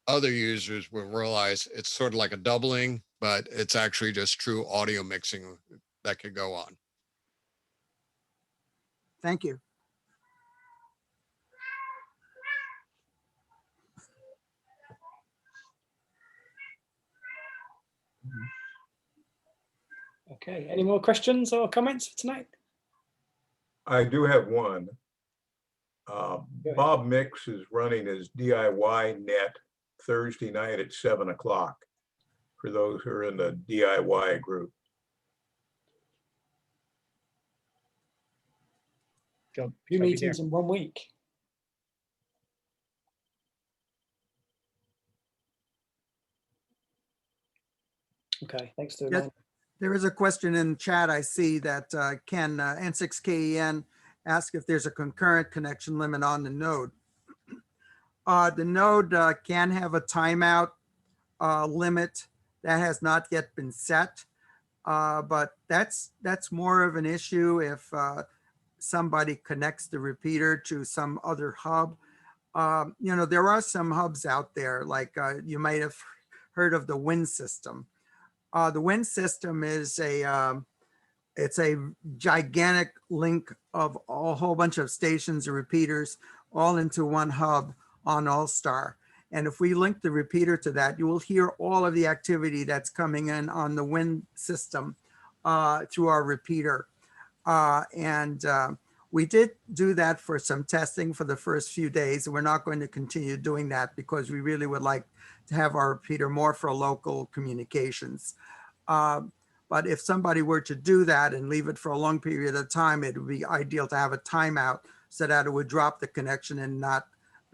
Speaker 14: other users will realize it's sort of like a doubling, but it's actually just true audio mixing that could go on.
Speaker 3: Thank you.
Speaker 1: Okay, any more questions or comments for tonight?
Speaker 4: I do have one. Bob Mix is running his DIY net Thursday night at 7 o'clock for those who are in the DIY group.
Speaker 1: Few meetings in 1 week. Okay, thanks to
Speaker 3: Yes, there is a question in chat. I see that can N6KEN ask if there's a concurrent connection limit on the node. The node can have a timeout limit that has not yet been set, but that's more of an issue if somebody connects the repeater to some other hub. You know, there are some hubs out there, like you might have heard of the WIN system. The WIN system is it's a gigantic link of a whole bunch of stations and repeaters all into one hub on AllStar. And if we link the repeater to that, you will hear all of the activity that's coming in on the WIN system through our repeater. We did do that for some testing for the first few days. And we're not going to continue doing that because we really would like to have our repeater more for local communications. But if somebody were to do that and leave it for a long period of time, it would be ideal to have a timeout so that it would drop the connection and not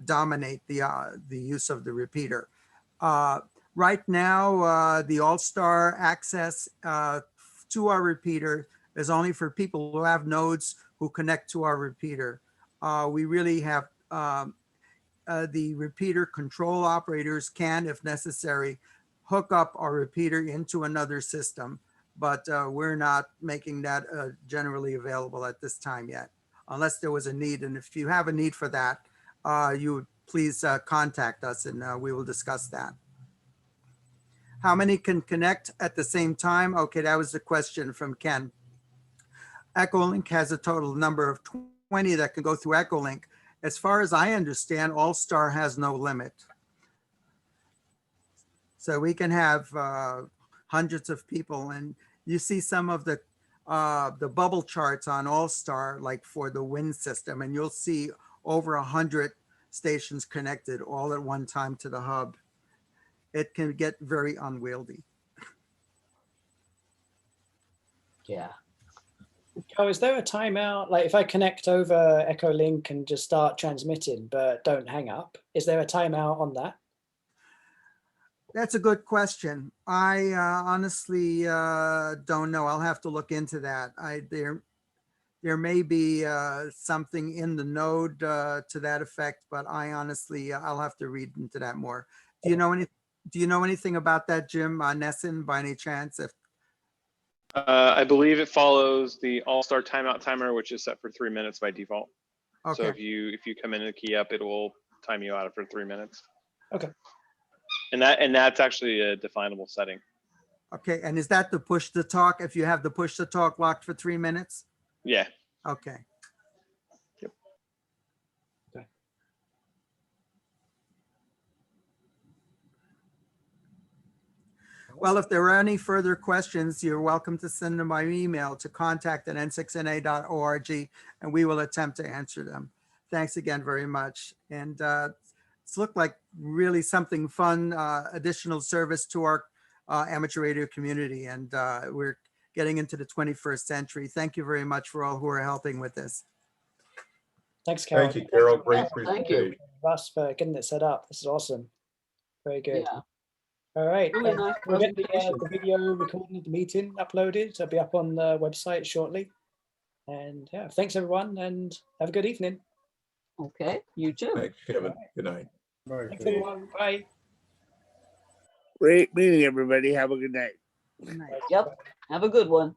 Speaker 3: dominate the use of the repeater. Right now, the AllStar access to our repeater is only for people who have nodes who connect to our repeater. We really have the repeater control operators can, if necessary, hook up our repeater into another system, but we're not making that generally available at this time yet. unless there was a need. And if you have a need for that, you would please contact us and we will discuss that. How many can connect at the same time? Okay, that was the question from Ken. EchoLink has a total number of 20 that can go through EchoLink. As far as I understand, AllStar has no limit. So we can have hundreds of people, and you see some of the bubble charts on AllStar, like for the wind system, and you'll see over 100 stations connected all at one time to the hub. It can get very unwieldy.
Speaker 11: Yeah.
Speaker 1: Oh, is there a timeout? Like if I connect over EchoLink and just start transmitting, but don't hang up, is there a timeout on that?
Speaker 3: That's a good question. I honestly don't know. I'll have to look into that. There may be something in the node to that effect, but I honestly, I'll have to read into that more. Do you know anything about that, Jim Nesson, by any chance?
Speaker 13: I believe it follows the AllStar timeout timer, which is set for 3 minutes by default.
Speaker 3: Okay.
Speaker 13: So if you come in and key up, it will time you out for 3 minutes.
Speaker 1: Okay.
Speaker 13: And that's actually a definable setting.
Speaker 3: Okay, and is that the push to talk? If you have the push to talk locked for 3 minutes?
Speaker 13: Yeah.
Speaker 3: Okay.
Speaker 13: Yep.
Speaker 1: Okay.
Speaker 3: Well, if there are any further questions, you're welcome to send them by email to contact@n6na.org, and we will attempt to answer them. Thanks again very much. And it's looked like really something fun, additional service to our amateur radio community. And we're getting into the 21st century. Thank you very much for all who are helping with this.
Speaker 1: Thanks, Carol.
Speaker 4: Thank you, Carol. Great
Speaker 11: Thank
Speaker 4: presentation.
Speaker 11: you.
Speaker 1: Us for getting it set up. This is awesome. Very good.
Speaker 11: Yeah.
Speaker 1: All right.
Speaker 11: Really nice
Speaker 1: We'll get
Speaker 11: presentation.
Speaker 1: the video recording of the meeting uploaded. It'll be up on the website shortly. And yeah, thanks everyone, and have a good evening.
Speaker 11: Okay, you too.
Speaker 4: Thanks, Kevin. Good night.
Speaker 1: Thanks everyone. Bye.
Speaker 7: Great meeting, everybody. Have a good night.
Speaker 3: Good night.
Speaker 11: Yep. Have a good one.